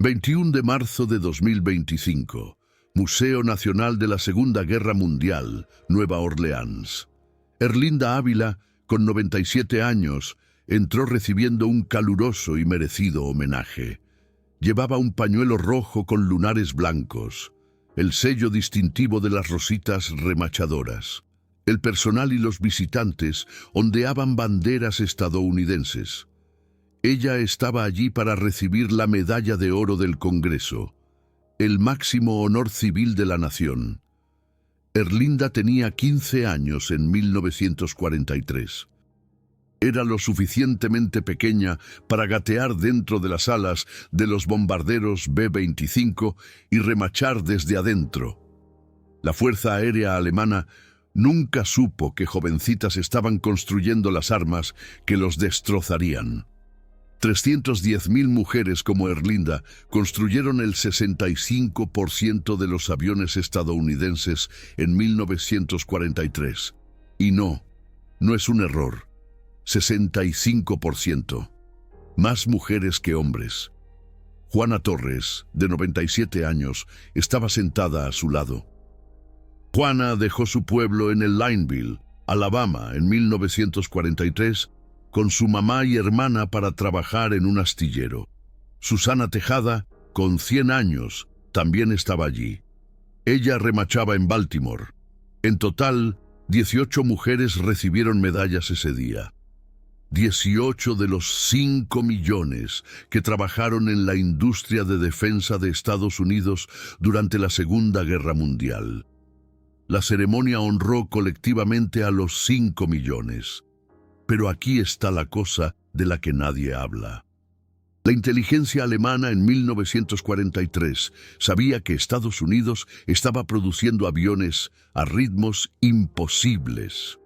21 de marzo de 2025. Museo Nacional de la Segunda Guerra Mundial, Nueva Orleans. Erlinda Ávila, con 97 años, entró recibiendo un caluroso y merecido homenaje. Llevaba un pañuelo rojo con lunares blancos, el sello distintivo de las rositas remachadoras. El personal y los visitantes ondeaban banderas estadounidenses. Ella estaba allí para recibir la Medalla de Oro del Congreso, el máximo honor civil de la nación. Erlinda tenía 15 años en 1943. Era lo suficientemente pequeña para gatear dentro de las alas de los bombarderos B-25 y remachar desde adentro. La Fuerza Aérea Alemana nunca supo que jovencitas estaban construyendo las armas que los destrozarían. 310.000 mujeres como Erlinda construyeron el 65% de los aviones estadounidenses en 1943. Y no es un error. 65%. Más mujeres que hombres. Juana Torres, de 97 años, estaba sentada a su lado. Juana dejó su pueblo en el Lineville, Alabama, en 1943, con su mamá y hermana para trabajar en un astillero. Susana Tejada, con 100 años, también estaba allí. Ella remachaba en Baltimore. En total, 18 mujeres recibieron medallas ese día. 18 de los 5 millones que trabajaron en la industria de defensa de Estados Unidos durante la Segunda Guerra Mundial. La ceremonia honró colectivamente a los 5 millones. Pero aquí está la cosa de la que nadie habla. La inteligencia alemana en 1943 sabía que Estados Unidos estaba produciendo aviones a ritmos imposibles.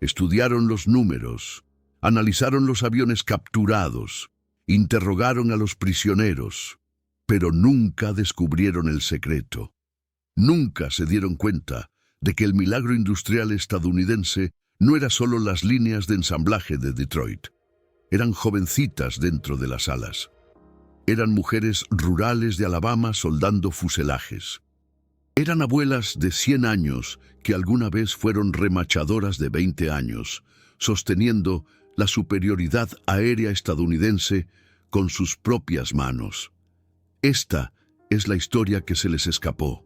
Estudiaron los números, analizaron los aviones capturados, interrogaron a los prisioneros, pero nunca descubrieron el secreto. Nunca se dieron cuenta de que el milagro industrial estadounidense no era solo las líneas de ensamblaje de Detroit. Eran jovencitas dentro de las alas. Eran mujeres rurales de Alabama soldando fuselajes. Eran abuelas de 100 años que alguna vez fueron remachadoras de 20 años, sosteniendo la superioridad aérea estadounidense con sus propias manos. Esta es la historia que se les escapó.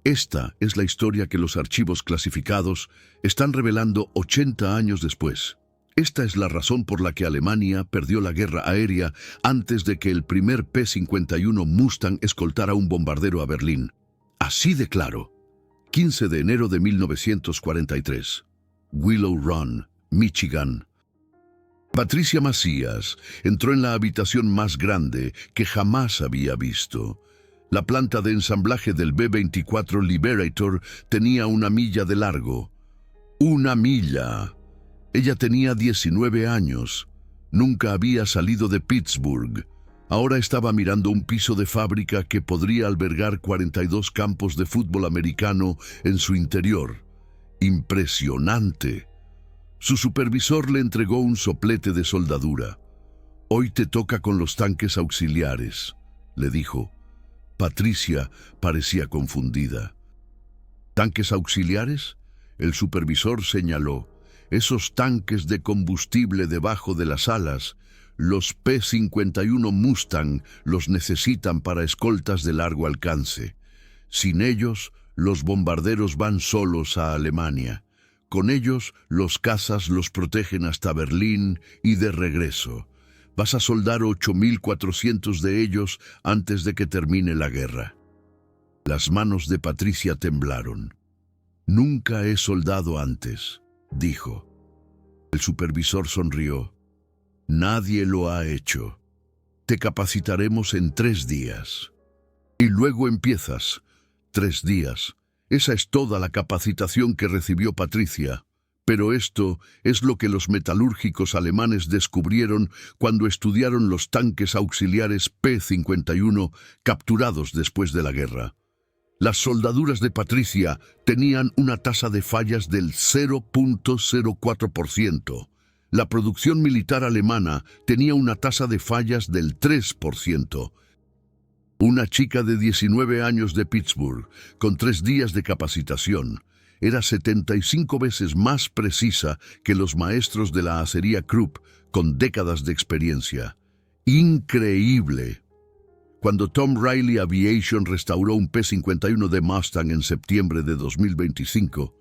Esta es la historia que los archivos clasificados están revelando 80 años después. Esta es la razón por la que Alemania perdió la guerra aérea antes de que el primer P-51 Mustang escoltara un bombardero a Berlín. Así de claro. 15 de enero de 1943. Willow Run, Michigan. Patricia Macías entró en la habitación más grande que jamás había visto. La planta de ensamblaje del B-24 Liberator tenía 1 milla de largo. ¡1 milla! Ella tenía 19 años. Nunca había salido de Pittsburgh. Ahora estaba mirando un piso de fábrica que podría albergar 42 campos de fútbol americano en su interior. ¡Impresionante! Su supervisor le entregó un soplete de soldadura. «Hoy te toca con los tanques auxiliares», le dijo. Patricia parecía confundida. ¿Tanques auxiliares? El supervisor señaló. Esos tanques de combustible debajo de las alas, los P-51 Mustang los necesitan para escoltas de largo alcance. Sin ellos, los bombarderos van solos a Alemania. Con ellos, los cazas los protegen hasta Berlín y de regreso. Vas a soldar 8.400 de ellos antes de que termine la guerra. Las manos de Patricia temblaron. «Nunca he soldado antes», dijo. El supervisor sonrió. «Nadie lo ha hecho. Te capacitaremos en 3 días. Y luego empiezas. 3 días. Esa es toda la capacitación que recibió Patricia. Pero esto es lo que los metalúrgicos alemanes descubrieron cuando estudiaron los tanques auxiliares P-51 capturados después de la guerra. Las soldaduras de Patricia tenían una tasa de fallas del 0.04%. La producción militar alemana tenía una tasa de fallas del 3%. Una chica de 19 años de Pittsburgh, con 3 días de capacitación, era 75 veces más precisa que los maestros de la acería Krupp con décadas de experiencia. ¡Increíble! Cuando Tom Riley Aviation restauró un P-51 de Mustang en septiembre de 2025,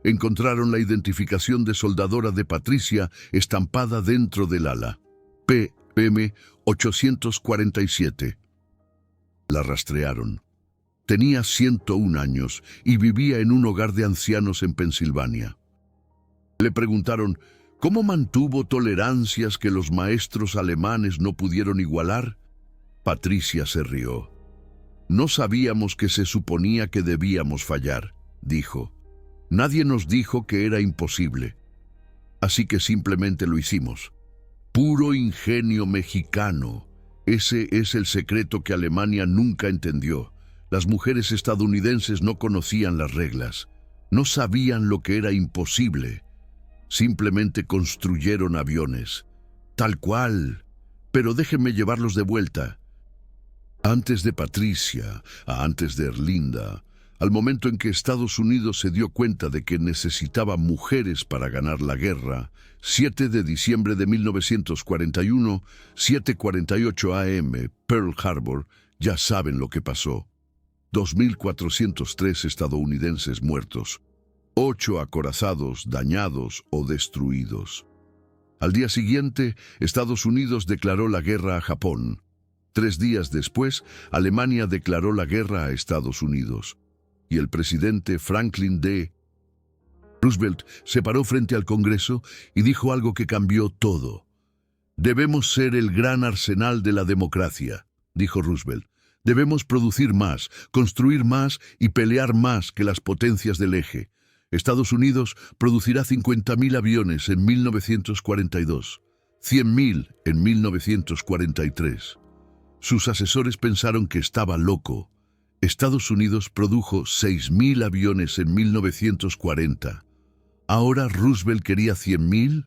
encontraron la identificación de soldadora de Patricia estampada dentro del ala, PM-847. La rastrearon. Tenía 101 años y vivía en un hogar de ancianos en Pensilvania. Le preguntaron, ¿cómo mantuvo tolerancias que los maestros alemanes no pudieron igualar? Patricia se rió. No sabíamos que se suponía que debíamos fallar, dijo. Nadie nos dijo que era imposible. Así que simplemente lo hicimos. Puro ingenio mexicano. Ese es el secreto que Alemania nunca entendió. Las mujeres estadounidenses no conocían las reglas. No sabían lo que era imposible. Simplemente construyeron aviones. Tal cual. Pero déjenme llevarlos de vuelta. Antes de Patricia, antes de Erlinda, al momento en que Estados Unidos se dio cuenta de que necesitaba mujeres para ganar la guerra, 7 de diciembre de 1941, 7:48 AM, Pearl Harbor, ya saben lo que pasó. 2.403 estadounidenses muertos, 8 acorazados, dañados o destruidos. Al día siguiente, Estados Unidos declaró la guerra a Japón. 3 días después, Alemania declaró la guerra a Estados Unidos. Y el presidente Franklin D. Roosevelt se paró frente al Congreso y dijo algo que cambió todo. Debemos ser el gran arsenal de la democracia, dijo Roosevelt. Debemos producir más, construir más y pelear más que las potencias del eje. Estados Unidos producirá 50.000 aviones en 1942, 100.000 en 1943. Sus asesores pensaron que estaba loco. Estados Unidos produjo 6.000 aviones en 1940. ¿Ahora Roosevelt quería 100.000?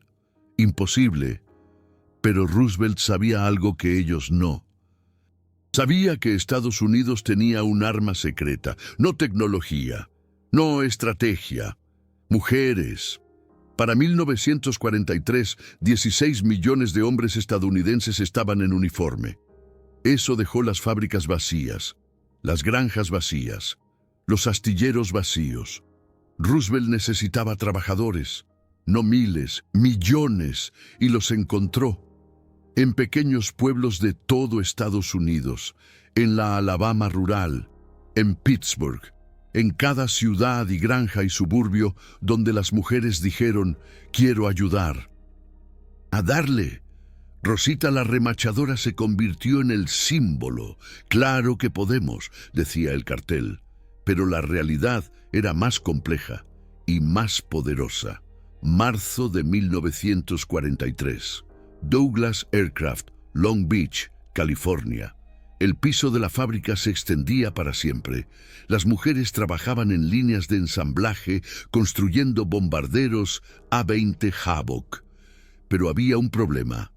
Imposible. Pero Roosevelt sabía algo que ellos no. Sabía que Estados Unidos tenía un arma secreta, no tecnología, no estrategia, mujeres. Para 1943, 16 millones de hombres estadounidenses estaban en uniforme. Eso dejó las fábricas vacías, las granjas vacías, los astilleros vacíos. Roosevelt necesitaba trabajadores, no miles, millones, y los encontró. En pequeños pueblos de todo Estados Unidos, en la Alabama rural, en Pittsburgh, en cada ciudad y granja y suburbio donde las mujeres dijeron, quiero ayudar. A darle. Rosita la remachadora se convirtió en el símbolo. Claro que podemos, decía el cartel, pero la realidad era más compleja y más poderosa. Marzo de 1943. Douglas Aircraft, Long Beach, California. El piso de la fábrica se extendía para siempre. Las mujeres trabajaban en líneas de ensamblaje, construyendo bombarderos A-20 Havoc. Pero había un problema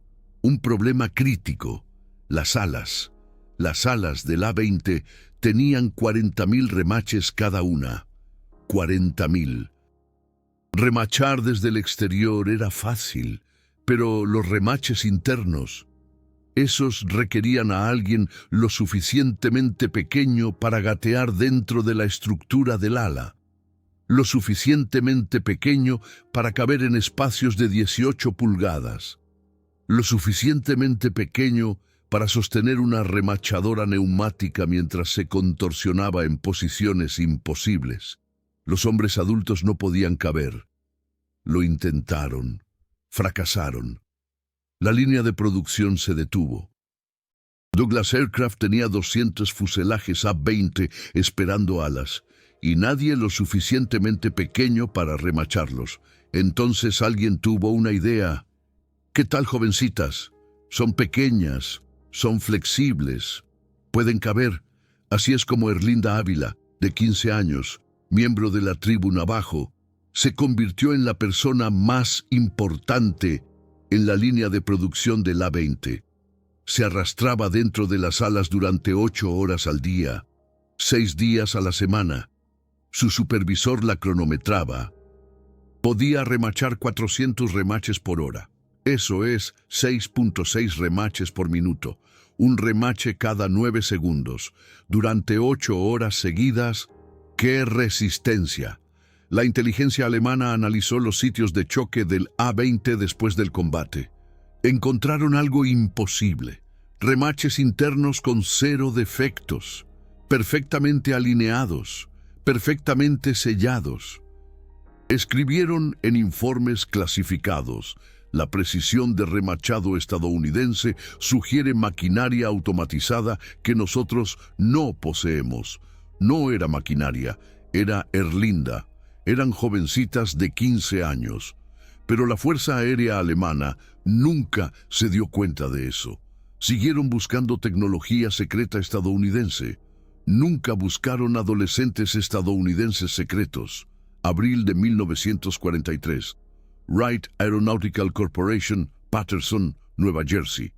crítico. Las alas. Las alas del A-20 tenían 40.000 remaches cada una. 40.000. Remachar desde el exterior era fácil. Pero los remaches internos, esos requerían a alguien lo suficientemente pequeño para gatear dentro de la estructura del ala, lo suficientemente pequeño para caber en espacios de 18 pulgadas, lo suficientemente pequeño para sostener una remachadora neumática mientras se contorsionaba en posiciones imposibles. Los hombres adultos no podían caber. Lo intentaron. Fracasaron. La línea de producción se detuvo. Douglas Aircraft tenía 200 fuselajes A-20 esperando alas, y nadie lo suficientemente pequeño para remacharlos. Entonces alguien tuvo una idea. ¿Qué tal, jovencitas? Son pequeñas, son flexibles, pueden caber. Así es como Erlinda Ávila, de 15 años, miembro de la tribu Navajo, se convirtió en la persona más importante en la línea de producción del A-20. Se arrastraba dentro de las alas durante 8 horas al día, 6 días a la semana. Su supervisor la cronometraba. Podía remachar 400 remaches por hora. Eso es 6.6 remaches por minuto. Un remache cada 9 segundos. Durante 8 horas seguidas. ¡Qué resistencia! La inteligencia alemana analizó los sitios de choque del A-20 después del combate. Encontraron algo imposible. Remaches internos con 0 defectos. Perfectamente alineados. Perfectamente sellados. Escribieron en informes clasificados: la precisión de remachado estadounidense sugiere maquinaria automatizada que nosotros no poseemos. No era maquinaria, era Erlinda. Eran jovencitas de 15 años. Pero la Fuerza Aérea Alemana nunca se dio cuenta de eso. Siguieron buscando tecnología secreta estadounidense. Nunca buscaron adolescentes estadounidenses secretos. Abril de 1943. Wright Aeronautical Corporation, Patterson, Nueva Jersey.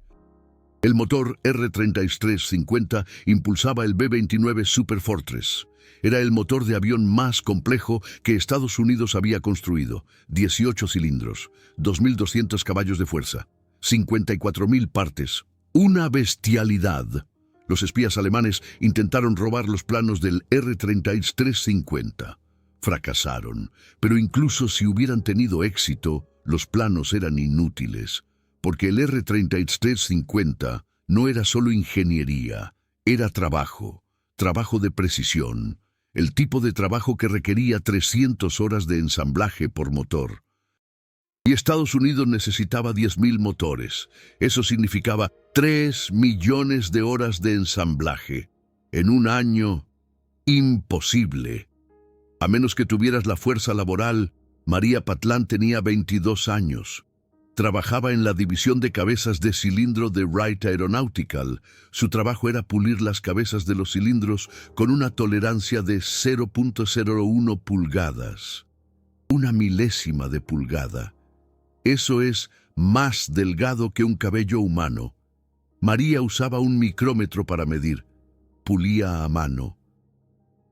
El motor R-3350 impulsaba el B-29 Superfortress. Era el motor de avión más complejo que Estados Unidos había construido. 18 cilindros, 2.200 caballos de fuerza, 54.000 partes. Una bestialidad. Los espías alemanes intentaron robar los planos del R-3350. Fracasaron, pero incluso si hubieran tenido éxito, los planos eran inútiles, porque el R-3350 no era solo ingeniería, era trabajo de precisión, el tipo de trabajo que requería 300 horas de ensamblaje por motor. Y Estados Unidos necesitaba 10.000 motores. Eso significaba 3 millones de horas de ensamblaje. En un año, imposible. A menos que tuvieras la fuerza laboral. María Patlán tenía 22 años. Trabajaba en la división de cabezas de cilindro de Wright Aeronautical. Su trabajo era pulir las cabezas de los cilindros con una tolerancia de 0.01 pulgadas. Una milésima de pulgada. Eso es más delgado que un cabello humano. María usaba un micrómetro para medir. Pulía a mano.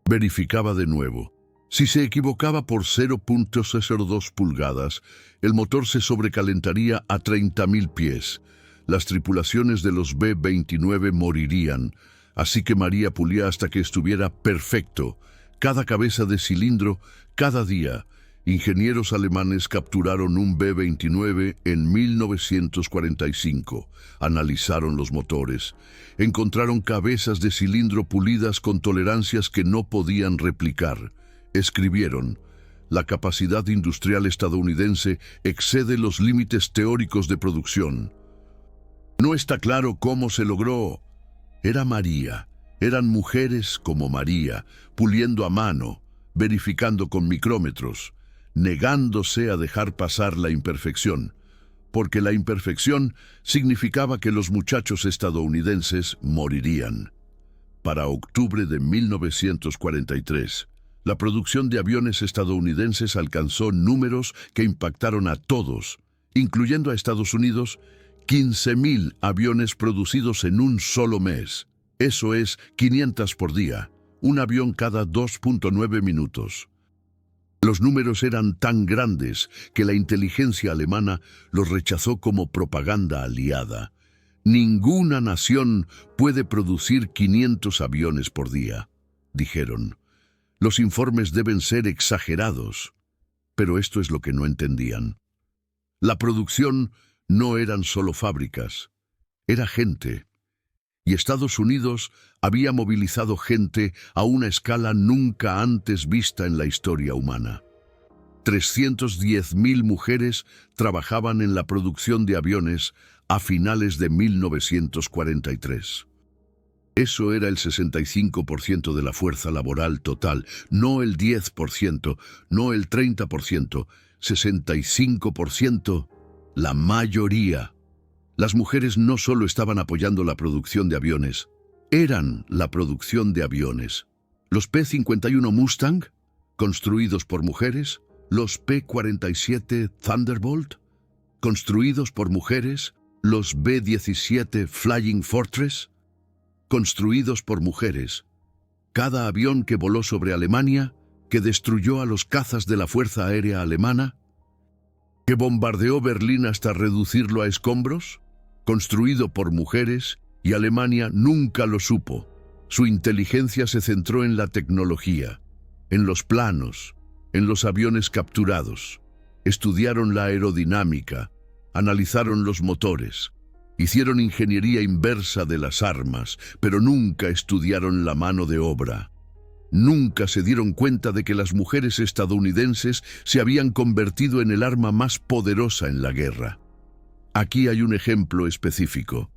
Verificaba de nuevo. Si se equivocaba por 0.02 pulgadas, el motor se sobrecalentaría a 30.000 pies. Las tripulaciones de los B-29 morirían, así que María pulía hasta que estuviera perfecto. Cada cabeza de cilindro, cada día. Ingenieros alemanes capturaron un B-29 en 1945. Analizaron los motores. Encontraron cabezas de cilindro pulidas con tolerancias que no podían replicar. Escribieron: la capacidad industrial estadounidense excede los límites teóricos de producción. No está claro cómo se logró. Era María. Eran mujeres como María, puliendo a mano, verificando con micrómetros, negándose a dejar pasar la imperfección, porque la imperfección significaba que los muchachos estadounidenses morirían. Para octubre de 1943, la producción de aviones estadounidenses alcanzó números que impactaron a todos, incluyendo a Estados Unidos. 15.000 aviones producidos en un solo mes. Eso es 500 por día, un avión cada 2.9 minutos. Los números eran tan grandes que la inteligencia alemana los rechazó como propaganda aliada. Ninguna nación puede producir 500 aviones por día, dijeron. Los informes deben ser exagerados. Pero esto es lo que no entendían. La producción no eran solo fábricas, era gente. Y Estados Unidos había movilizado gente a una escala nunca antes vista en la historia humana. 310.000 mujeres trabajaban en la producción de aviones a finales de 1943. Eso era el 65% de la fuerza laboral total, no el 10%, no el 30%, 65%, la mayoría. Las mujeres no solo estaban apoyando la producción de aviones, eran la producción de aviones. Los P-51 Mustang, construidos por mujeres, los P-47 Thunderbolt, construidos por mujeres, los B-17 Flying Fortress, construidos por mujeres. Cada avión que voló sobre Alemania, que destruyó a los cazas de la Fuerza Aérea Alemana, que bombardeó Berlín hasta reducirlo a escombros, construido por mujeres, y Alemania nunca lo supo. Su inteligencia se centró en la tecnología, en los planos, en los aviones capturados. Estudiaron la aerodinámica, analizaron los motores, hicieron ingeniería inversa de las armas, pero nunca estudiaron la mano de obra. Nunca se dieron cuenta de que las mujeres estadounidenses se habían convertido en el arma más poderosa en la guerra. Aquí hay un ejemplo específico.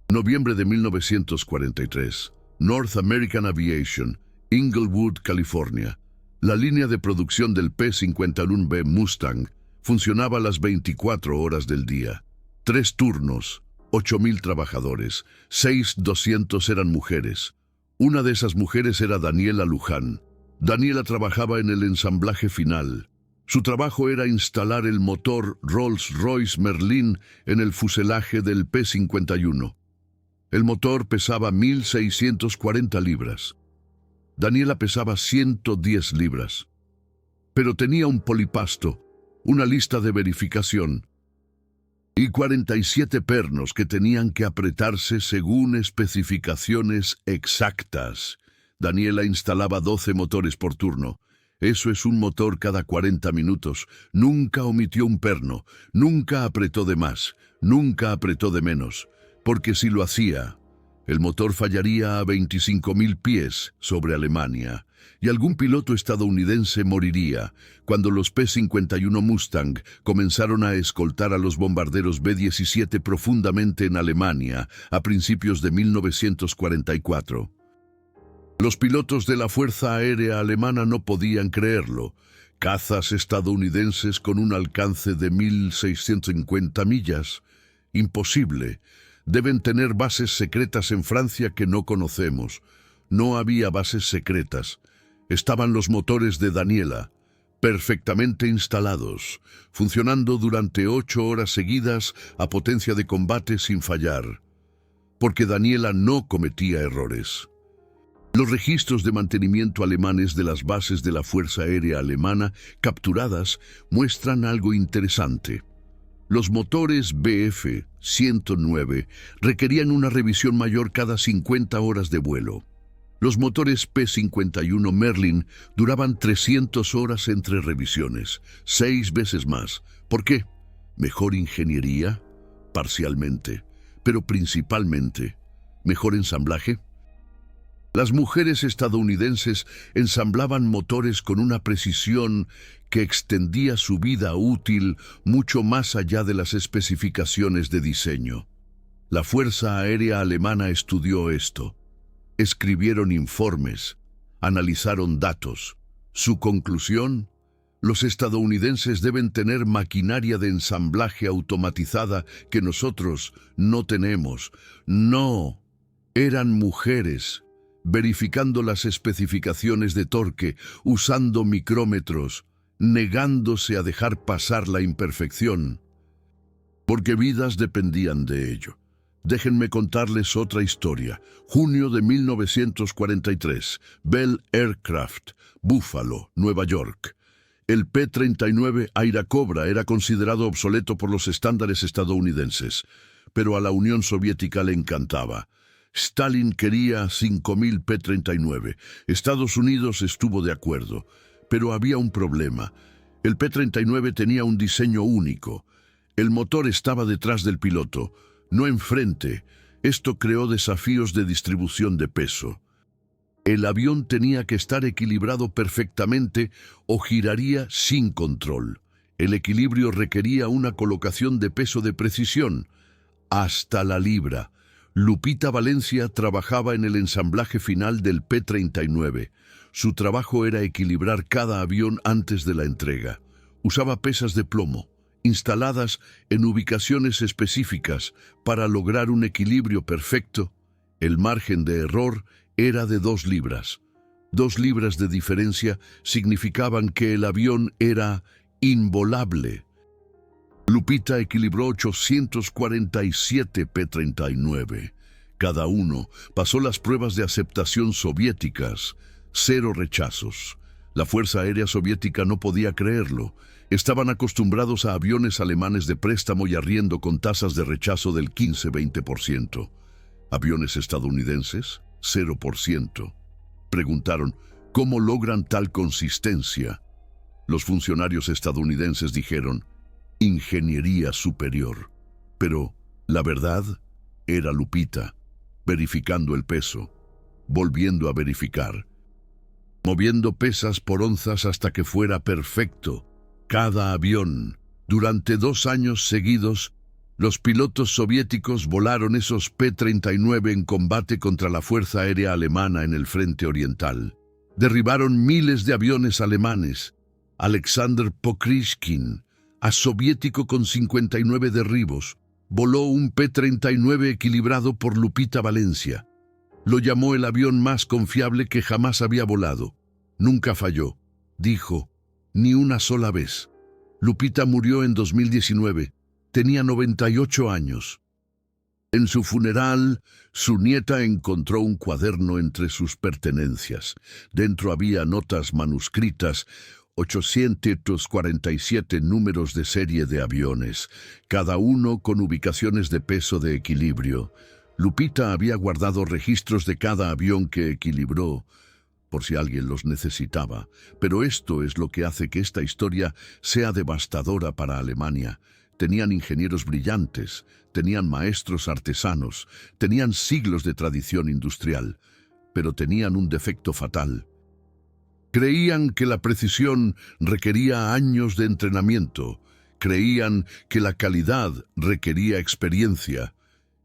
Noviembre de 1943, North American Aviation, Inglewood, California. La línea de producción del P-51B Mustang funcionaba las 24 horas del día. 3 turnos, 8,000 trabajadores, 200 eran mujeres. Una de esas mujeres era Daniela Luján. Daniela trabajaba en el ensamblaje final. Su trabajo era instalar el motor Rolls-Royce Merlin en el fuselaje del P-51. El motor pesaba 1,640 libras. Daniela pesaba 110 libras. Pero tenía un polipasto, una lista de verificación, y 47 pernos que tenían que apretarse según especificaciones exactas. Daniela instalaba 12 motores por turno. Eso es un motor cada 40 minutos. Nunca omitió un perno, nunca apretó de más, nunca apretó de menos, porque si lo hacía, el motor fallaría a 25,000 pies sobre Alemania, y algún piloto estadounidense moriría cuando los P-51 Mustang comenzaron a escoltar a los bombarderos B-17 profundamente en Alemania a principios de 1944. Los pilotos de la Fuerza Aérea Alemana no podían creerlo. Cazas estadounidenses con un alcance de 1,650 millas. Imposible. Deben tener bases secretas en Francia que no conocemos. No había bases secretas. Estaban los motores de Daniela, perfectamente instalados, funcionando durante 8 horas seguidas a potencia de combate sin fallar, porque Daniela no cometía errores. Los registros de mantenimiento alemanes de las bases de la Fuerza Aérea Alemana capturadas muestran algo interesante. Los motores Bf-109 requerían una revisión mayor cada 50 horas de vuelo. Los motores P-51 Merlin duraban 300 horas entre revisiones, 6 veces más. ¿Por qué? ¿Mejor ingeniería? Parcialmente, pero principalmente, ¿mejor ensamblaje? Las mujeres estadounidenses ensamblaban motores con una precisión que extendía su vida útil mucho más allá de las especificaciones de diseño. La Fuerza Aérea Alemana estudió esto. Escribieron informes, analizaron datos. Su conclusión: los estadounidenses deben tener maquinaria de ensamblaje automatizada que nosotros no tenemos. No, eran mujeres, verificando las especificaciones de torque, usando micrómetros, negándose a dejar pasar la imperfección, porque vidas dependían de ello. Déjenme contarles otra historia. Junio de 1943, Bell Aircraft, Buffalo, Nueva York. El P-39 Airacobra era considerado obsoleto por los estándares estadounidenses, pero a la Unión Soviética le encantaba. Stalin quería 5,000 P-39. Estados Unidos estuvo de acuerdo, pero había un problema. El P-39 tenía un diseño único. El motor estaba detrás del piloto, no enfrente. Esto creó desafíos de distribución de peso. El avión tenía que estar equilibrado perfectamente o giraría sin control. El equilibrio requería una colocación de peso de precisión, hasta la libra. Lupita Valencia trabajaba en el ensamblaje final del P-39. Su trabajo era equilibrar cada avión antes de la entrega. Usaba pesas de plomo, instaladas en ubicaciones específicas para lograr un equilibrio perfecto. El margen de error era de 2 libras. 2 libras de diferencia significaban que el avión era involable. Lupita equilibró 847 P-39. Cada uno pasó las pruebas de aceptación soviéticas. 0 rechazos. La Fuerza Aérea Soviética no podía creerlo. Estaban acostumbrados a aviones alemanes de préstamo y arriendo con tasas de rechazo del 15-20%. ¿Aviones estadounidenses? 0%. Preguntaron, ¿cómo logran tal consistencia? Los funcionarios estadounidenses dijeron, ingeniería superior. Pero la verdad era Lupita, verificando el peso, volviendo a verificar, moviendo pesas por onzas hasta que fuera perfecto. Cada avión. Durante 2 años seguidos, los pilotos soviéticos volaron esos P-39 en combate contra la Fuerza Aérea Alemana en el frente oriental. Derribaron miles de aviones alemanes. Alexander Pokrishkin, soviético con 59 derribos, voló un P-39 equilibrado por Lupita Valencia. Lo llamó el avión más confiable que jamás había volado. Nunca falló. Dijo, ni una sola vez. Lupita murió en 2019. Tenía 98 años. En su funeral, su nieta encontró un cuaderno entre sus pertenencias. Dentro había notas manuscritas, 847 números de serie de aviones, cada uno con ubicaciones de peso de equilibrio. Lupita había guardado registros de cada avión que equilibró, por si alguien los necesitaba. Pero esto es lo que hace que esta historia sea devastadora para Alemania. Tenían ingenieros brillantes, tenían maestros artesanos, tenían siglos de tradición industrial, pero tenían un defecto fatal. Creían que la precisión requería años de entrenamiento, creían que la calidad requería experiencia,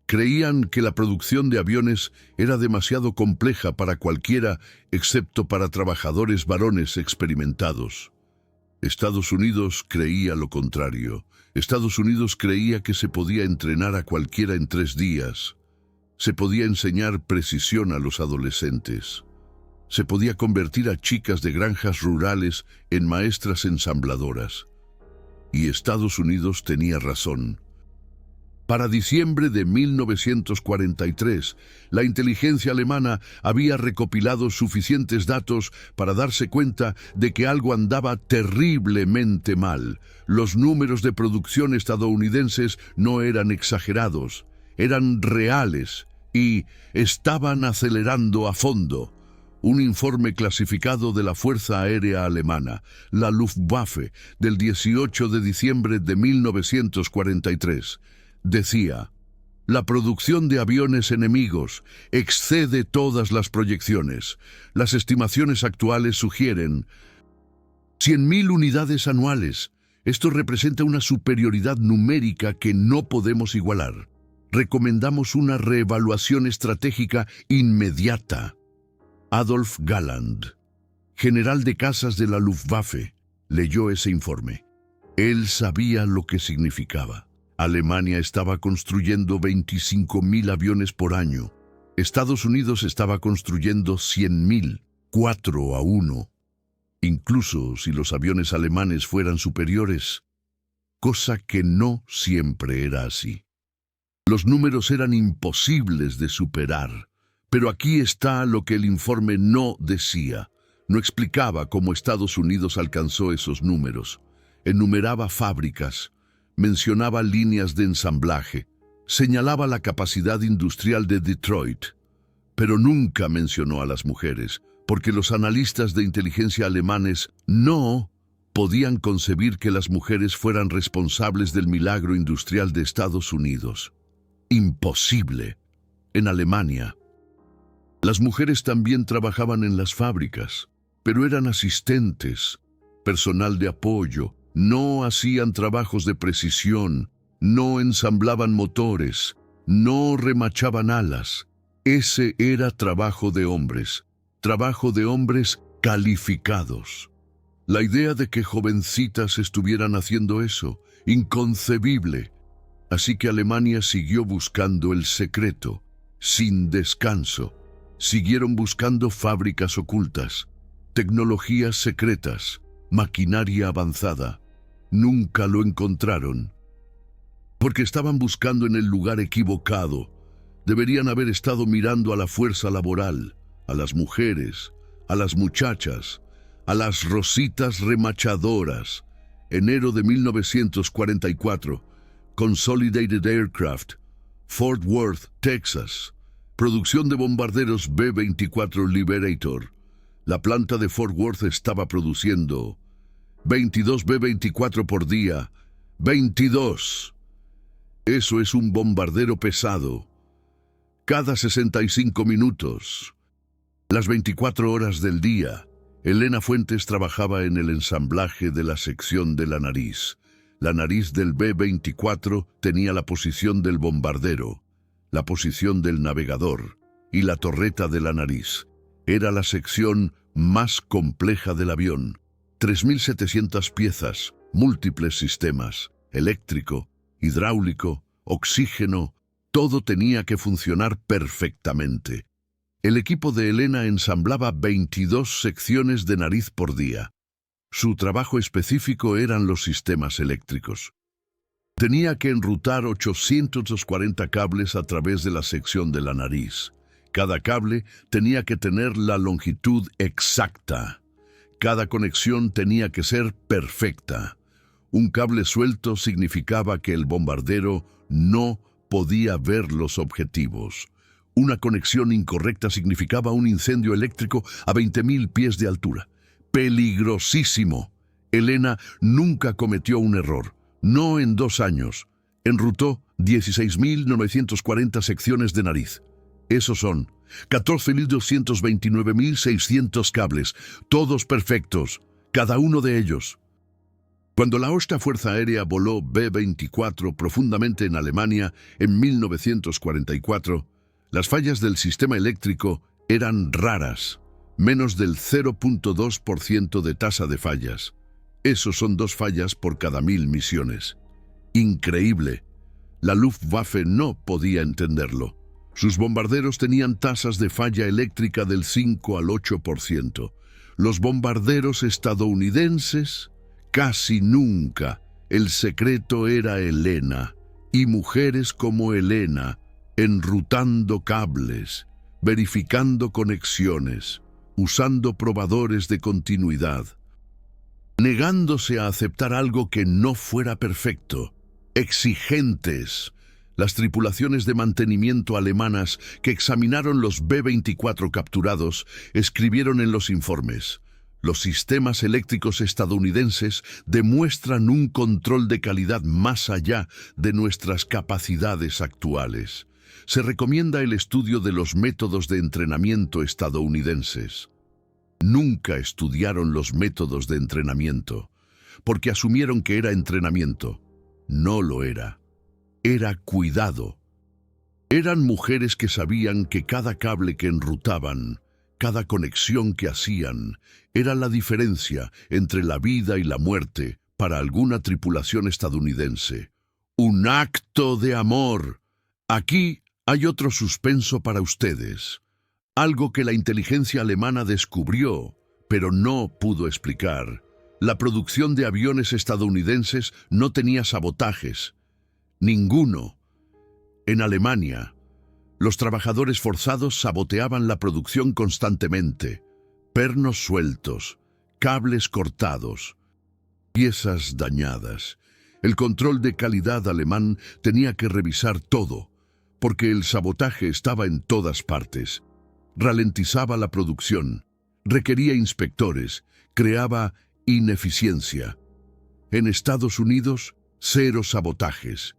creían que la producción de aviones era demasiado compleja para cualquiera excepto para trabajadores varones experimentados. Estados Unidos creía lo contrario. Estados Unidos creía que se podía entrenar a cualquiera en 3 días. Se podía enseñar precisión a los adolescentes. Se podía convertir a chicas de granjas rurales en maestras ensambladoras. Y Estados Unidos tenía razón. Para diciembre de 1943, la inteligencia alemana había recopilado suficientes datos para darse cuenta de que algo andaba terriblemente mal. Los números de producción estadounidenses no eran exagerados, eran reales y estaban acelerando a fondo. Un informe clasificado de la Fuerza Aérea Alemana, la Luftwaffe, del 18 de diciembre de 1943, decía, la producción de aviones enemigos excede todas las proyecciones. Las estimaciones actuales sugieren 100.000 unidades anuales. Esto representa una superioridad numérica que no podemos igualar. Recomendamos una reevaluación estratégica inmediata. Adolf Galland, general de cazas de la Luftwaffe, leyó ese informe. Él sabía lo que significaba. Alemania estaba construyendo 25.000 aviones por año. Estados Unidos estaba construyendo 100.000, 4-1. Incluso si los aviones alemanes fueran superiores, cosa que no siempre era así. Los números eran imposibles de superar. Pero aquí está lo que el informe no decía. No explicaba cómo Estados Unidos alcanzó esos números. Enumeraba fábricas, mencionaba líneas de ensamblaje, señalaba la capacidad industrial de Detroit, pero nunca mencionó a las mujeres, porque los analistas de inteligencia alemanes no podían concebir que las mujeres fueran responsables del milagro industrial de Estados Unidos. Imposible. En Alemania, las mujeres también trabajaban en las fábricas, pero eran asistentes, personal de apoyo, no hacían trabajos de precisión, no ensamblaban motores, no remachaban alas. Ese era trabajo de hombres calificados. La idea de que jovencitas estuvieran haciendo eso, inconcebible. Así que Alemania siguió buscando el secreto, sin descanso. Siguieron buscando fábricas ocultas, tecnologías secretas, maquinaria avanzada. Nunca lo encontraron. porque estaban buscando en el lugar equivocado. Deberían haber estado mirando a la fuerza laboral, a las mujeres, a las muchachas, a las rositas remachadoras. Enero de 1944, Consolidated Aircraft, Fort Worth, Texas. Producción de bombarderos B-24 Liberator. La planta de Fort Worth estaba produciendo 22 B-24 por día. 22. Eso es un bombardero pesado. Cada 65 minutos. Las 24 horas del día. Elena Fuentes trabajaba en el ensamblaje de la sección de la nariz. La nariz del B-24 tenía la posición del bombardero, la posición del navegador y la torreta de la nariz. Era la sección más compleja del avión. 3.700 piezas, múltiples sistemas, eléctrico, hidráulico, oxígeno, todo tenía que funcionar perfectamente. El equipo de Elena ensamblaba 22 secciones de nariz por día. Su trabajo específico eran los sistemas eléctricos. Tenía que enrutar 840 cables a través de la sección de la nariz. Cada cable tenía que tener la longitud exacta. Cada conexión tenía que ser perfecta. Un cable suelto significaba que el bombardero no podía ver los objetivos. Una conexión incorrecta significaba un incendio eléctrico a 20.000 pies de altura. Peligrosísimo. Elena nunca cometió un error. No en 2 años. Enrutó 16.940 secciones de nariz. Esos son 14.229.600 cables, todos perfectos, cada uno de ellos. Cuando la Osta Fuerza Aérea voló B-24 profundamente en Alemania en 1944, las fallas del sistema eléctrico eran raras, menos del 0.2% de tasa de fallas. Esos son 2 fallas por cada 1.000 misiones. Increíble. La Luftwaffe no podía entenderlo. Sus bombarderos tenían tasas de falla eléctrica del 5 al 8%. Los bombarderos estadounidenses, casi nunca. El secreto era Elena, y mujeres como Elena, enrutando cables, verificando conexiones, usando probadores de continuidad, negándose a aceptar algo que no fuera perfecto, exigentes. Las tripulaciones de mantenimiento alemanas que examinaron los B-24 capturados escribieron en los informes: los sistemas eléctricos estadounidenses demuestran un control de calidad más allá de nuestras capacidades actuales. Se recomienda el estudio de los métodos de entrenamiento estadounidenses. Nunca estudiaron los métodos de entrenamiento, porque asumieron que era entrenamiento. No lo era. Era cuidado. Eran mujeres que sabían que cada cable que enrutaban, cada conexión que hacían, era la diferencia entre la vida y la muerte para alguna tripulación estadounidense. Un acto de amor. Aquí hay otro suspenso para ustedes. Algo que la inteligencia alemana descubrió, pero no pudo explicar. La producción de aviones estadounidenses no tenía sabotajes. Ninguno. En Alemania, los trabajadores forzados saboteaban la producción constantemente. Pernos sueltos, cables cortados, piezas dañadas. El control de calidad alemán tenía que revisar todo, porque el sabotaje estaba en todas partes. Ralentizaba la producción, requería inspectores, creaba ineficiencia. En Estados Unidos, 0 sabotajes.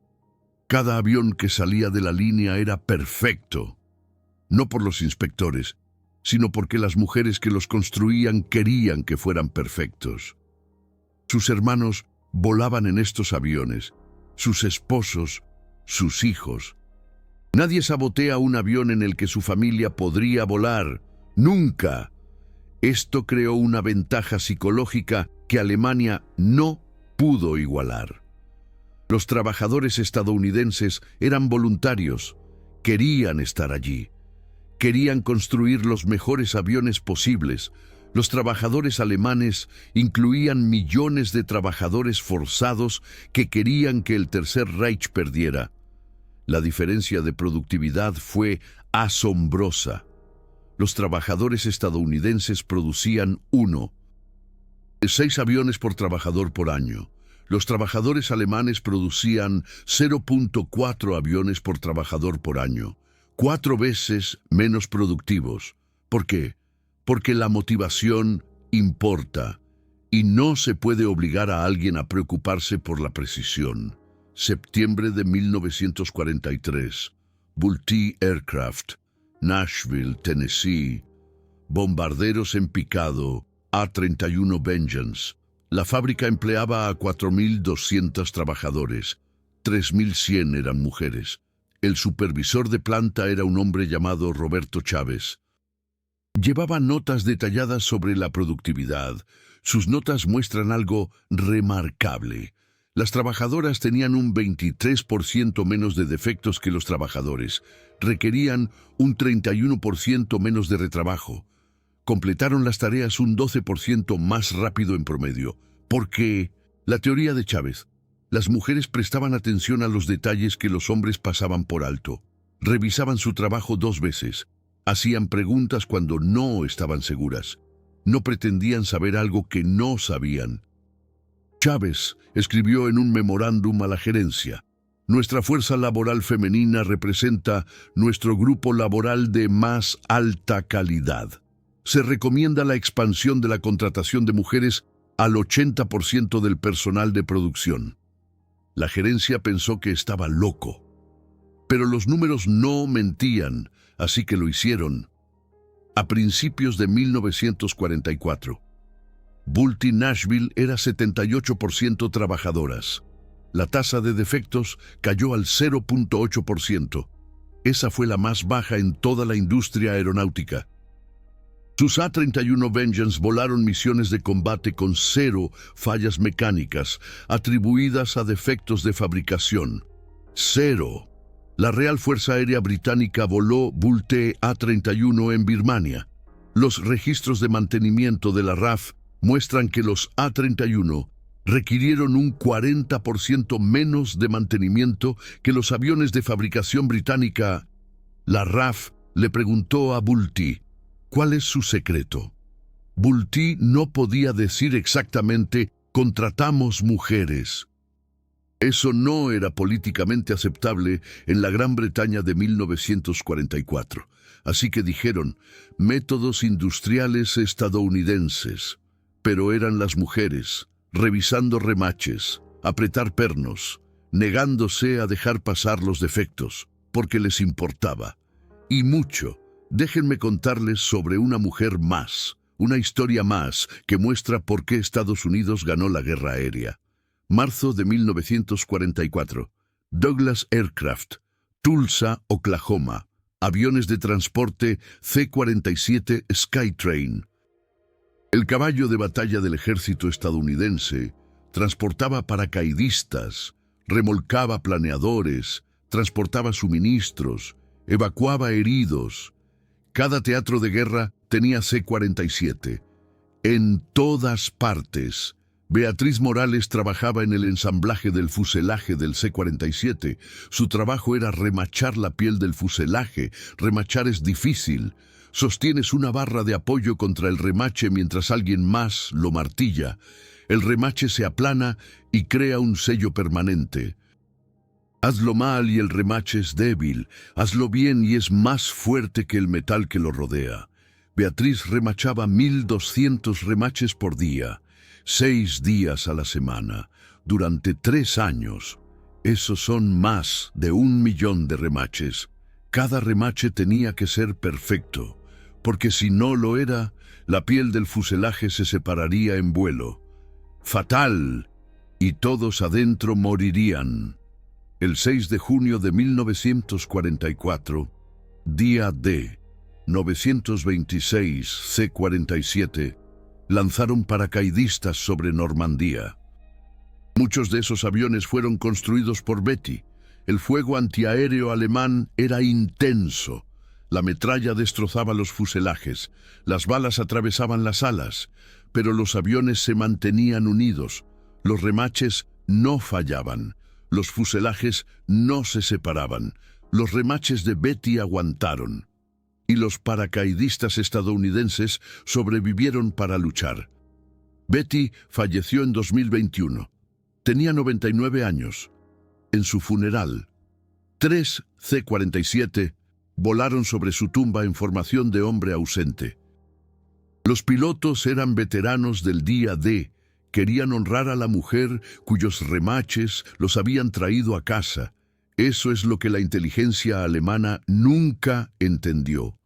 Cada avión que salía de la línea era perfecto. No por los inspectores, sino porque las mujeres que los construían querían que fueran perfectos. Sus hermanos volaban en estos aviones, sus esposos, sus hijos. Nadie sabotea un avión en el que su familia podría volar. ¡Nunca! Esto creó una ventaja psicológica que Alemania no pudo igualar. Los trabajadores estadounidenses eran voluntarios, querían estar allí, querían construir los mejores aviones posibles, Los trabajadores alemanes incluían millones de trabajadores forzados que querían que el Tercer Reich perdiera. La diferencia de productividad fue asombrosa. Los trabajadores estadounidenses producían 6 aviones por trabajador por año. Los trabajadores alemanes producían 0.4 aviones por trabajador por año, 4 veces menos productivos. ¿Por qué? Porque la motivación importa y no se puede obligar a alguien a preocuparse por la precisión. Septiembre de 1943, Vultee Aircraft, Nashville, Tennessee. Bombarderos en picado, A-31 Vengeance. La fábrica empleaba a 4.200 trabajadores. 3.100 eran mujeres. El supervisor de planta era un hombre llamado Roberto Chávez. Llevaba notas detalladas sobre la productividad. Sus notas muestran algo remarcable. Las trabajadoras tenían un 23% menos de defectos que los trabajadores. Requerían un 31% menos de retrabajo. Completaron las tareas un 12% más rápido en promedio. Porque, la teoría de Chávez, las mujeres prestaban atención a los detalles que los hombres pasaban por alto. Revisaban su trabajo 2 veces. Hacían preguntas cuando no estaban seguras. No pretendían saber algo que no sabían. Chávez escribió en un memorándum a la gerencia: nuestra fuerza laboral femenina representa nuestro grupo laboral de más alta calidad. Se recomienda la expansión de la contratación de mujeres al 80% del personal de producción. La gerencia pensó que estaba loco. Pero los números no mentían, así que lo hicieron. A principios de 1944, Vultee Nashville era 78% trabajadoras. La tasa de defectos cayó al 0.8%. Esa fue la más baja en toda la industria aeronáutica. Sus A-31 Vengeance volaron misiones de combate con 0 fallas mecánicas atribuidas a defectos de fabricación. 0. La Real Fuerza Aérea Británica voló Vultee A-31 en Birmania. Los registros de mantenimiento de la RAF muestran que los A-31 requirieron un 40% menos de mantenimiento que los aviones de fabricación británica. La RAF le preguntó a Vultee, ¿cuál es su secreto? Vultee no podía decir exactamente, contratamos mujeres. Eso no era políticamente aceptable en la Gran Bretaña de 1944. Así que dijeron, métodos industriales estadounidenses. Pero eran las mujeres, revisando remaches, apretar pernos, negándose a dejar pasar los defectos, porque les importaba. Y mucho. Déjenme contarles sobre una mujer más, una historia más que muestra por qué Estados Unidos ganó la guerra aérea. Marzo de 1944. Douglas Aircraft, Tulsa, Oklahoma. Aviones de transporte C-47 Skytrain. El caballo de batalla del ejército estadounidense transportaba paracaidistas, remolcaba planeadores, transportaba suministros, evacuaba heridos. Cada teatro de guerra tenía C-47. En todas partes. Beatriz Morales trabajaba en el ensamblaje del fuselaje del C-47. Su trabajo era remachar la piel del fuselaje. Remachar es difícil. Sostienes una barra de apoyo contra el remache mientras alguien más lo martilla. El remache se aplana y crea un sello permanente. Hazlo mal y el remache es débil. Hazlo bien y es más fuerte que el metal que lo rodea. Beatriz remachaba 1.200 remaches por día, 6 días a la semana, durante 3 años. Esos son más de 1 millón de remaches. Cada remache tenía que ser perfecto, porque si no lo era, la piel del fuselaje se separaría en vuelo. ¡Fatal! Y todos adentro morirían. El 6 de junio de 1944, día D, 926 C-47, lanzaron paracaidistas sobre Normandía. Muchos de esos aviones fueron construidos por Betty. El fuego antiaéreo alemán era intenso. La metralla destrozaba los fuselajes, las balas atravesaban las alas, pero los aviones se mantenían unidos, los remaches no fallaban, los fuselajes no se separaban, los remaches de Betty aguantaron, y los paracaidistas estadounidenses sobrevivieron para luchar. Betty falleció en 2021. Tenía 99 años. En su funeral, 3 C-47 volaron sobre su tumba en formación de hombre ausente. Los pilotos eran veteranos del día D, querían honrar a la mujer cuyos remaches los habían traído a casa. Eso es lo que la inteligencia alemana nunca entendió.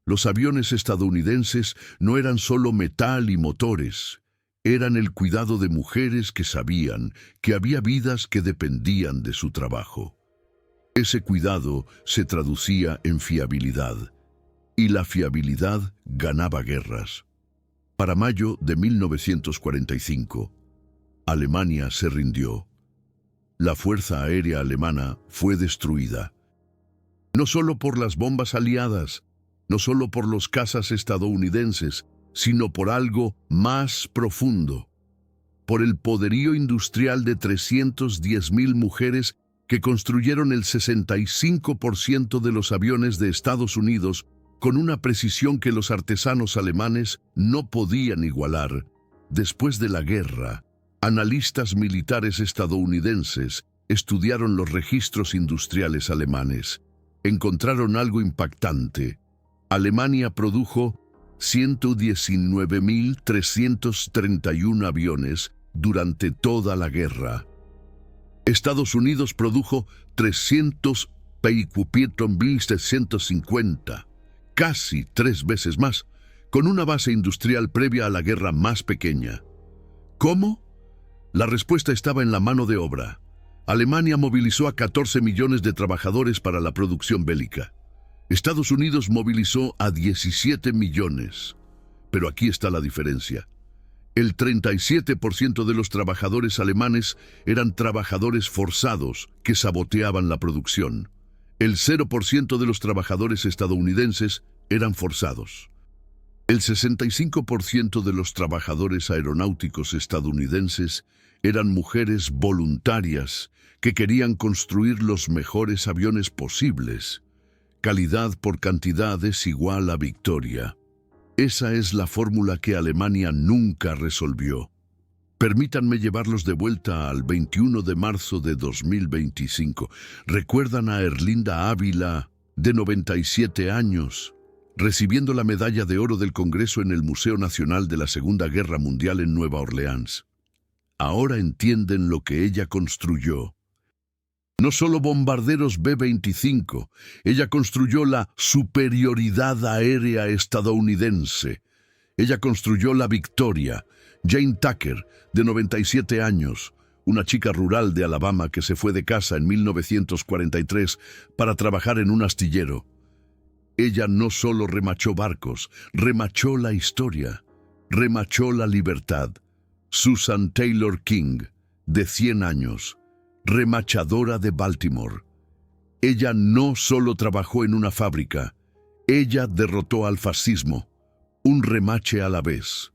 Los aviones estadounidenses no eran solo metal y motores, eran el cuidado de mujeres que sabían que había vidas que dependían de su trabajo. Ese cuidado se traducía en fiabilidad, y la fiabilidad ganaba guerras. Para mayo de 1945, Alemania se rindió. La Fuerza Aérea Alemana fue destruida. No solo por las bombas aliadas, no solo por los cazas estadounidenses, sino por algo más profundo, por el poderío industrial de 310,000 mujeres que construyeron el 65% de los aviones de Estados Unidos con una precisión que los artesanos alemanes no podían igualar. Después de la guerra, analistas militares estadounidenses estudiaron los registros industriales alemanes. Encontraron algo impactante. Alemania produjo 119,331 aviones durante toda la guerra. Estados Unidos produjo 324,750, casi 3 veces más, con una base industrial previa a la guerra más pequeña. ¿Cómo? La respuesta estaba en la mano de obra. Alemania movilizó a 14 millones de trabajadores para la producción bélica. Estados Unidos movilizó a 17 millones. Pero aquí está la diferencia. El 37% de los trabajadores alemanes eran trabajadores forzados que saboteaban la producción. El 0% de los trabajadores estadounidenses eran forzados. El 65% de los trabajadores aeronáuticos estadounidenses eran mujeres voluntarias que querían construir los mejores aviones posibles. Calidad por cantidad es igual a victoria. Esa es la fórmula que Alemania nunca resolvió. Permítanme llevarlos de vuelta al 21 de marzo de 2025. ¿Recuerdan a Erlinda Ávila, de 97 años, recibiendo la medalla de oro del Congreso en el Museo Nacional de la Segunda Guerra Mundial en Nueva Orleans? Ahora entienden lo que ella construyó. No solo bombarderos B-25, ella construyó la superioridad aérea estadounidense. Ella construyó la victoria. Jane Tucker, de 97 años, una chica rural de Alabama que se fue de casa en 1943 para trabajar en un astillero. Ella no solo remachó barcos, remachó la historia, remachó la libertad. Susan Taylor King, de 100 años, remachadora de Baltimore. Ella no solo trabajó en una fábrica, ella derrotó al fascismo, un remache a la vez.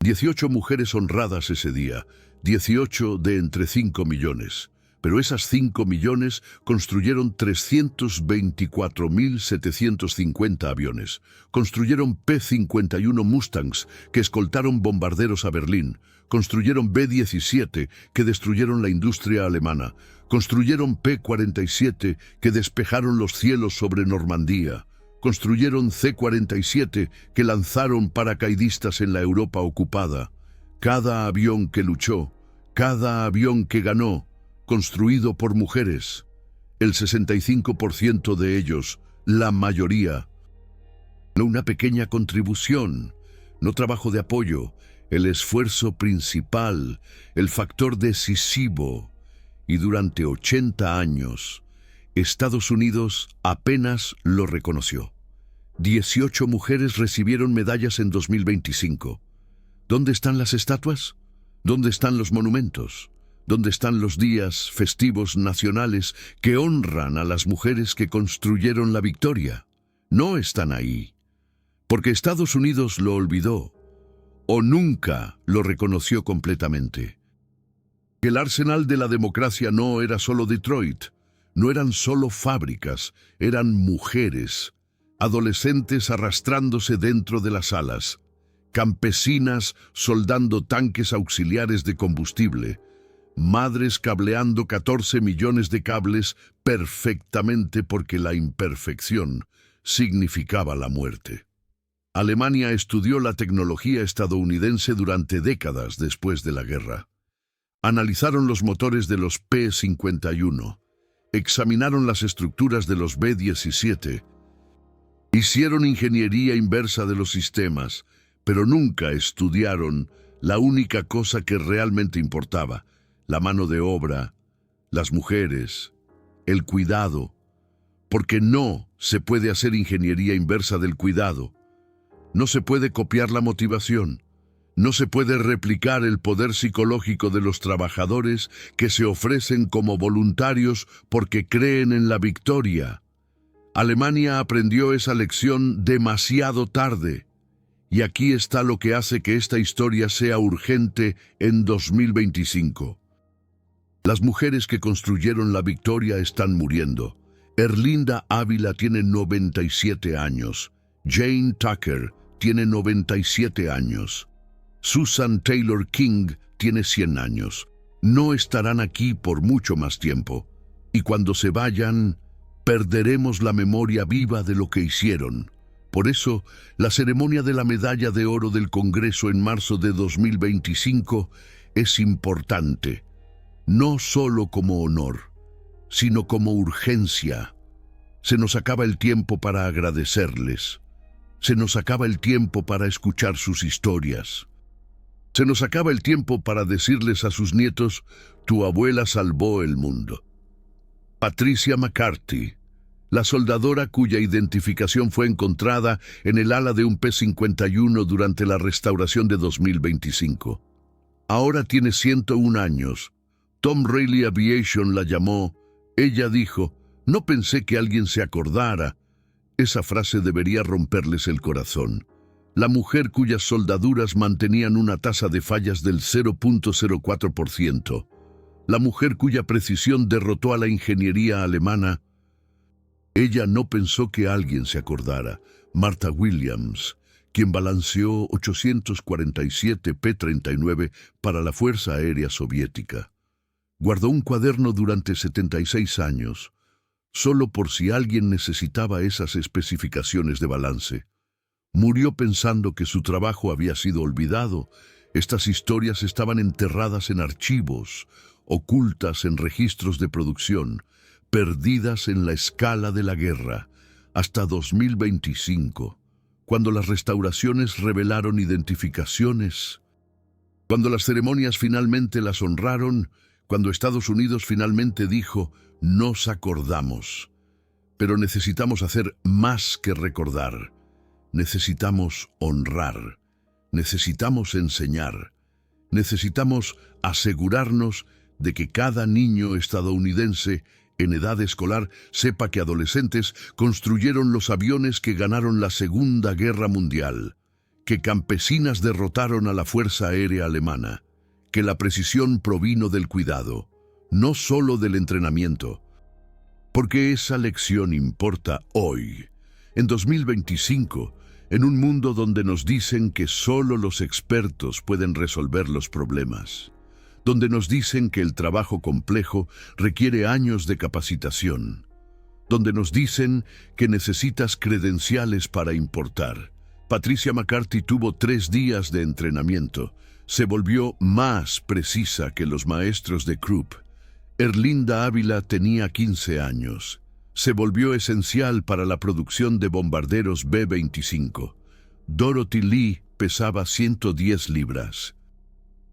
18 mujeres honradas ese día, 18 de entre 5 millones. Pero esas 5 millones construyeron 324,750 aviones. Construyeron P-51 Mustangs que escoltaron bombarderos a Berlín. Construyeron B-17 que destruyeron la industria alemana. Construyeron P-47 que despejaron los cielos sobre Normandía. Construyeron C-47 que lanzaron paracaidistas en la Europa ocupada. Cada avión que luchó, cada avión que ganó, construido por mujeres. El 65% de ellos, la mayoría. No una pequeña contribución, no trabajo de apoyo, el esfuerzo principal, el factor decisivo. Y durante 80 años, Estados Unidos apenas lo reconoció. 18 mujeres recibieron medallas en 2025. ¿Dónde están las estatuas? ¿Dónde están los monumentos? ¿Dónde están los días festivos nacionales que honran a las mujeres que construyeron la victoria? no están ahí, porque Estados Unidos lo olvidó o nunca lo reconoció completamente. El arsenal de la democracia no era solo Detroit, no eran solo fábricas, eran mujeres, adolescentes arrastrándose dentro de las salas, campesinas soldando tanques auxiliares de combustible, madres cableando 14 millones de cables perfectamente porque la imperfección significaba la muerte. Alemania estudió la tecnología estadounidense durante décadas después de la guerra. Analizaron los motores de los P-51, examinaron las estructuras de los B-17, hicieron ingeniería inversa de los sistemas, pero nunca estudiaron la única cosa que realmente importaba: la mano de obra, las mujeres, el cuidado, porque no se puede hacer ingeniería inversa del cuidado. No se puede copiar la motivación. No se puede replicar el poder psicológico de los trabajadores que se ofrecen como voluntarios porque creen en la victoria. Alemania aprendió esa lección demasiado tarde. Y aquí está lo que hace que esta historia sea urgente en 2025. Las mujeres que construyeron la victoria están muriendo. Erlinda Ávila tiene 97 años. Jane Tucker tiene 97 años. Susan Taylor King tiene 100 años. No estarán aquí por mucho más tiempo. Y cuando se vayan, perderemos la memoria viva de lo que hicieron. Por eso, la ceremonia de la Medalla de Oro del Congreso en marzo de 2025 es importante. No solo como honor, sino como urgencia. Se nos acaba el tiempo para agradecerles. Se nos acaba el tiempo para escuchar sus historias. Se nos acaba el tiempo para decirles a sus nietos: tu abuela salvó el mundo. Patricia McCarthy, la soldadora cuya identificación fue encontrada en el ala de un P-51 durante la restauración de 2025. Ahora tiene 101 años. Tom Rayleigh Aviation la llamó. Ella dijo: no pensé que alguien se acordara. Esa frase debería romperles el corazón. La mujer cuyas soldaduras mantenían una tasa de fallas del 0.04%. La mujer cuya precisión derrotó a la ingeniería alemana. Ella no pensó que alguien se acordara. Martha Williams, quien balanceó 847 P-39 para la Fuerza Aérea Soviética. Guardó un cuaderno durante 76 años, solo por si alguien necesitaba esas especificaciones de balance. Murió pensando que su trabajo había sido olvidado. Estas historias estaban enterradas en archivos, ocultas en registros de producción, perdidas en la escala de la guerra, hasta 2025, cuando las restauraciones revelaron identificaciones, cuando las ceremonias finalmente las honraron, cuando Estados Unidos finalmente dijo: nos acordamos. Pero necesitamos hacer más que recordar. Necesitamos honrar. Necesitamos enseñar. Necesitamos asegurarnos de que cada niño estadounidense en edad escolar sepa que adolescentes construyeron los aviones que ganaron la Segunda Guerra Mundial, que campesinas derrotaron a la Fuerza Aérea Alemana, que la precisión provino del cuidado, no solo del entrenamiento. Porque esa lección importa hoy, en 2025, en un mundo donde nos dicen que solo los expertos pueden resolver los problemas, donde nos dicen que el trabajo complejo requiere años de capacitación, donde nos dicen que necesitas credenciales para importar. Patricia McCarthy tuvo 3 días de entrenamiento. Se volvió más precisa que los maestros de Krupp. Erlinda Ávila tenía 15 años. Se volvió esencial para la producción de bombarderos B-25. Dorothy Lee pesaba 110 libras.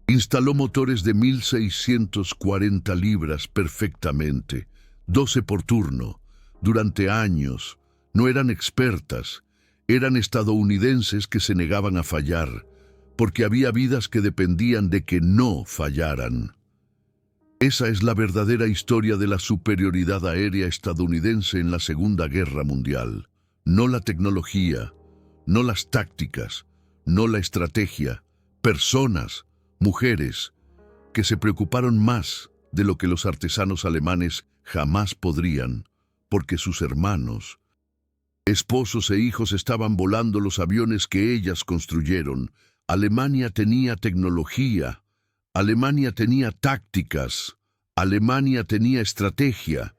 Instaló motores de 1.640 libras perfectamente, 12 por turno. Durante años, no eran expertas, eran estadounidenses que se negaban a fallar, porque había vidas que dependían de que no fallaran. Esa es la verdadera historia de la superioridad aérea estadounidense en la Segunda Guerra Mundial. No la tecnología, no las tácticas, no la estrategia. Personas, mujeres, que se preocuparon más de lo que los artesanos alemanes jamás podrían, porque sus hermanos, esposos e hijos estaban volando los aviones que ellas construyeron. Alemania tenía tecnología, Alemania tenía tácticas, Alemania tenía estrategia,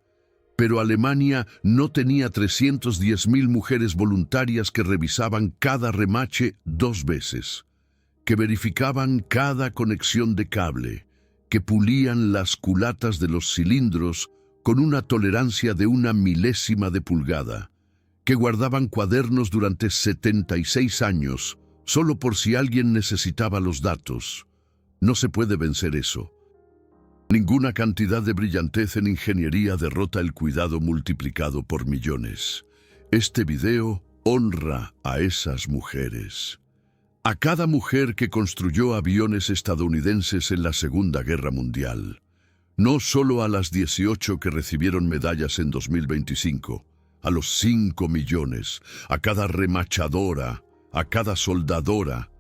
pero Alemania no tenía 310.000 mujeres voluntarias que revisaban cada remache 2 veces, que verificaban cada conexión de cable, que pulían las culatas de los cilindros con una tolerancia de 1 milésima de pulgada, que guardaban cuadernos durante 76 años, solo por si alguien necesitaba los datos. No se puede vencer eso. Ninguna cantidad de brillantez en ingeniería derrota el cuidado multiplicado por millones. Este video honra a esas mujeres. A cada mujer que construyó aviones estadounidenses en la Segunda Guerra Mundial. No solo a las 18 que recibieron medallas en 2025, a los 5 millones, a cada remachadora, a cada soldadora,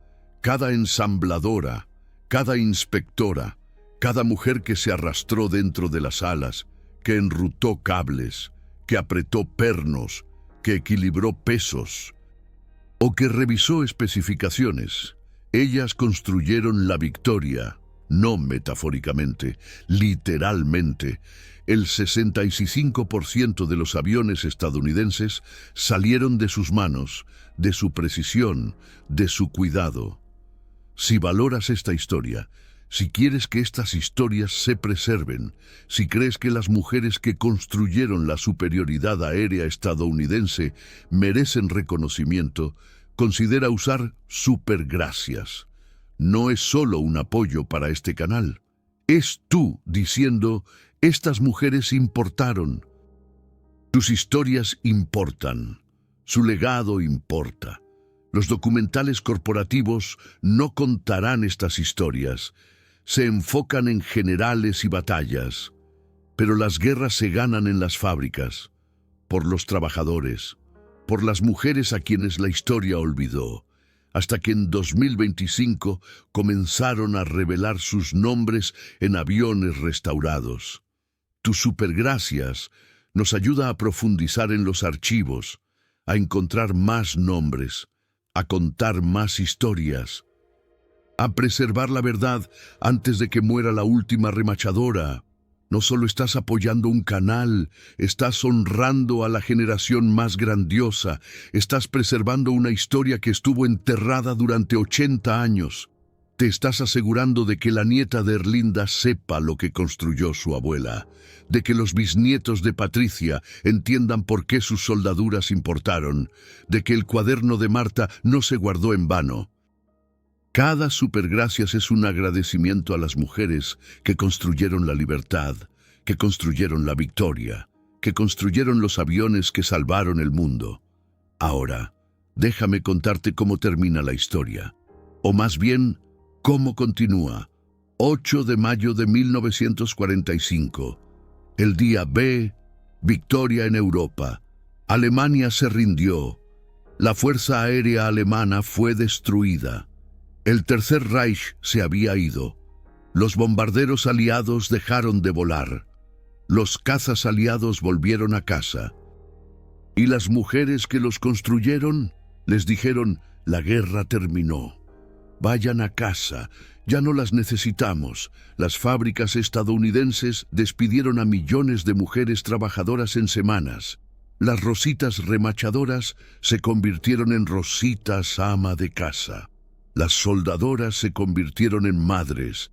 cada ensambladora, cada inspectora, cada mujer que se arrastró dentro de las alas, que enrutó cables, que apretó pernos, que equilibró pesos, o que revisó especificaciones. Ellas construyeron la victoria, no metafóricamente, literalmente. El 65% de los aviones estadounidenses salieron de sus manos, de su precisión, de su cuidado. Si valoras esta historia, si quieres que estas historias se preserven, si crees que las mujeres que construyeron la superioridad aérea estadounidense merecen reconocimiento, considera usar Supergracias. No es solo un apoyo para este canal. Es tú diciendo, estas mujeres importaron. Sus historias importan. Su legado importa. Los documentales corporativos no contarán estas historias. Se enfocan en generales y batallas, pero las guerras se ganan en las fábricas, por los trabajadores, por las mujeres a quienes la historia olvidó, hasta que en 2025 comenzaron a revelar sus nombres en aviones restaurados. Tu Supergracias nos ayuda a profundizar en los archivos, a encontrar más nombres, a contar más historias, a preservar la verdad antes de que muera la última remachadora. No solo estás apoyando un canal, estás honrando a la generación más grandiosa, estás preservando una historia que estuvo enterrada durante 80 años. Te estás asegurando de que la nieta de Erlinda sepa lo que construyó su abuela, de que los bisnietos de Patricia entiendan por qué sus soldaduras importaron, de que el cuaderno de Marta no se guardó en vano. Cada Supergracias es un agradecimiento a las mujeres que construyeron la libertad, que construyeron la victoria, que construyeron los aviones que salvaron el mundo. Ahora, déjame contarte cómo termina la historia, o más bien, cómo continúa. 8 de mayo de 1945. El día B, victoria en Europa. Alemania se rindió. La Fuerza Aérea Alemana fue destruida. El Tercer Reich se había ido. Los bombarderos aliados dejaron de volar. Los cazas aliados volvieron a casa. Y las mujeres que los construyeron les dijeron, la guerra terminó. Vayan a casa, ya no las necesitamos. Las fábricas estadounidenses despidieron a millones de mujeres trabajadoras en semanas. Las rositas remachadoras se convirtieron en rositas ama de casa. Las soldadoras se convirtieron en madres.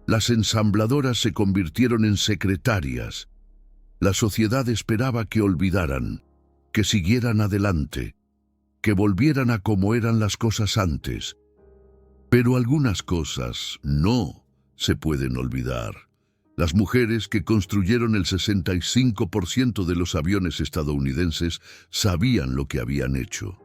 Las ensambladoras se convirtieron en secretarias. La sociedad esperaba que olvidaran, que siguieran adelante, que volvieran a como eran las cosas antes. Pero algunas cosas no se pueden olvidar. Las mujeres que construyeron el 65% de los aviones estadounidenses sabían lo que habían hecho.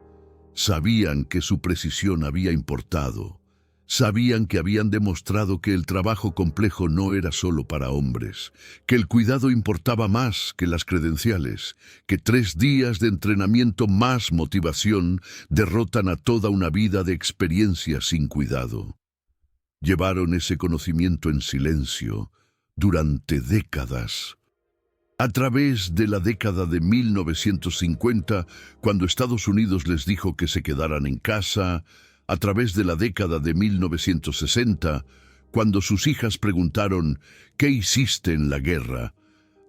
Sabían que su precisión había importado. Sabían que habían demostrado que el trabajo complejo no era solo para hombres, que el cuidado importaba más que las credenciales, que 3 días de entrenamiento más motivación derrotan a toda una vida de experiencia sin cuidado. Llevaron ese conocimiento en silencio durante décadas. A través de la década de 1950, cuando Estados Unidos les dijo que se quedaran en casa, a través de la década de 1960, cuando sus hijas preguntaron ¿qué hiciste en la guerra?,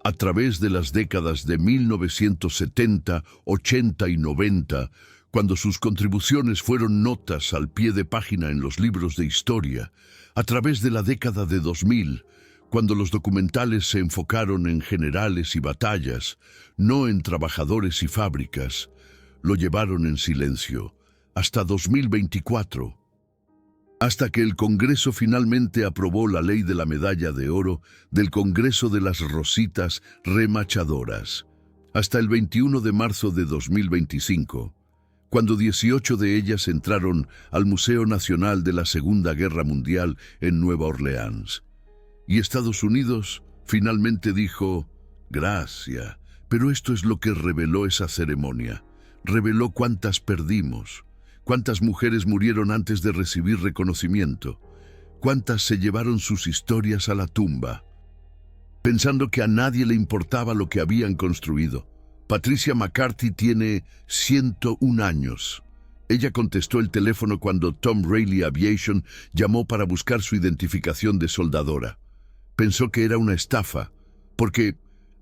a través de las décadas de 1970, 80 y 90, cuando sus contribuciones fueron notas al pie de página en los libros de historia, a través de la década de 2000, cuando los documentales se enfocaron en generales y batallas, no en trabajadores y fábricas, lo llevaron en silencio, hasta 2024, hasta que el Congreso finalmente aprobó la ley de la medalla de oro del Congreso de las Rositas Remachadoras, hasta el 21 de marzo de 2025, cuando 18 de ellas entraron al Museo Nacional de la Segunda Guerra Mundial en Nueva Orleans. Y Estados Unidos finalmente dijo, gracias, pero esto es lo que reveló esa ceremonia. Reveló cuántas perdimos, cuántas mujeres murieron antes de recibir reconocimiento, cuántas se llevaron sus historias a la tumba, pensando que a nadie le importaba lo que habían construido. Patricia McCarthy tiene 101 años. Ella contestó el teléfono cuando Tom Rayleigh Aviation llamó para buscar su identificación de soldadora. Pensó que era una estafa, porque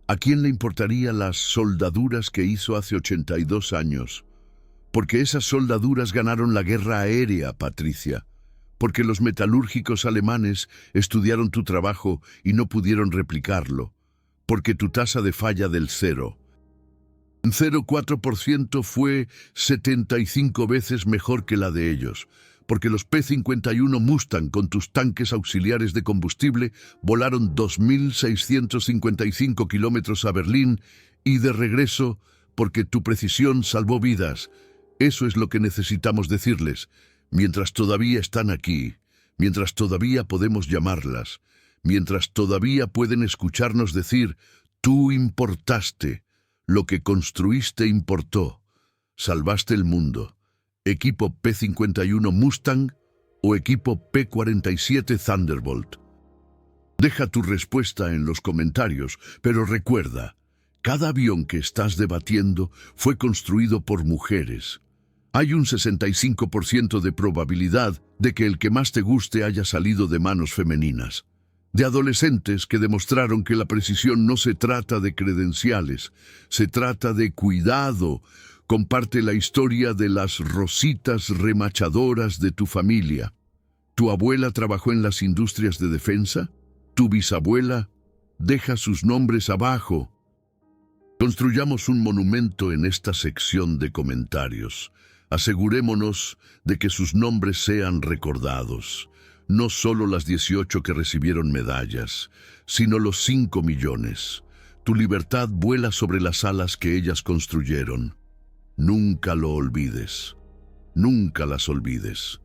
¿a quién le importaría las soldaduras que hizo hace 82 años? Porque esas soldaduras ganaron la guerra aérea, Patricia. Porque los metalúrgicos alemanes estudiaron tu trabajo y no pudieron replicarlo. Porque tu tasa de falla del 0,4% fue 75 veces mejor que la de ellos. Porque los P-51 Mustang con tus tanques auxiliares de combustible volaron 2.655 kilómetros a Berlín y de regreso porque tu precisión salvó vidas. Eso es lo que necesitamos decirles, mientras todavía están aquí, mientras todavía podemos llamarlas, mientras todavía pueden escucharnos decir, tú importaste, lo que construiste importó, salvaste el mundo. Equipo P-51 Mustang o equipo P-47 Thunderbolt. Deja tu respuesta en los comentarios, pero recuerda, cada avión que estás debatiendo fue construido por mujeres. Hay un 65% de probabilidad de que el que más te guste haya salido de manos femeninas. De adolescentes que demostraron que la precisión no se trata de credenciales, se trata de cuidado. Comparte la historia de las rositas remachadoras de tu familia. ¿Tu abuela trabajó en las industrias de defensa? ¿Tu bisabuela? Deja sus nombres abajo. Construyamos un monumento en esta sección de comentarios. Asegurémonos de que sus nombres sean recordados. No solo las 18 que recibieron medallas, sino los 5 millones. Tu libertad vuela sobre las alas que ellas construyeron. Nunca lo olvides. Nunca las olvides.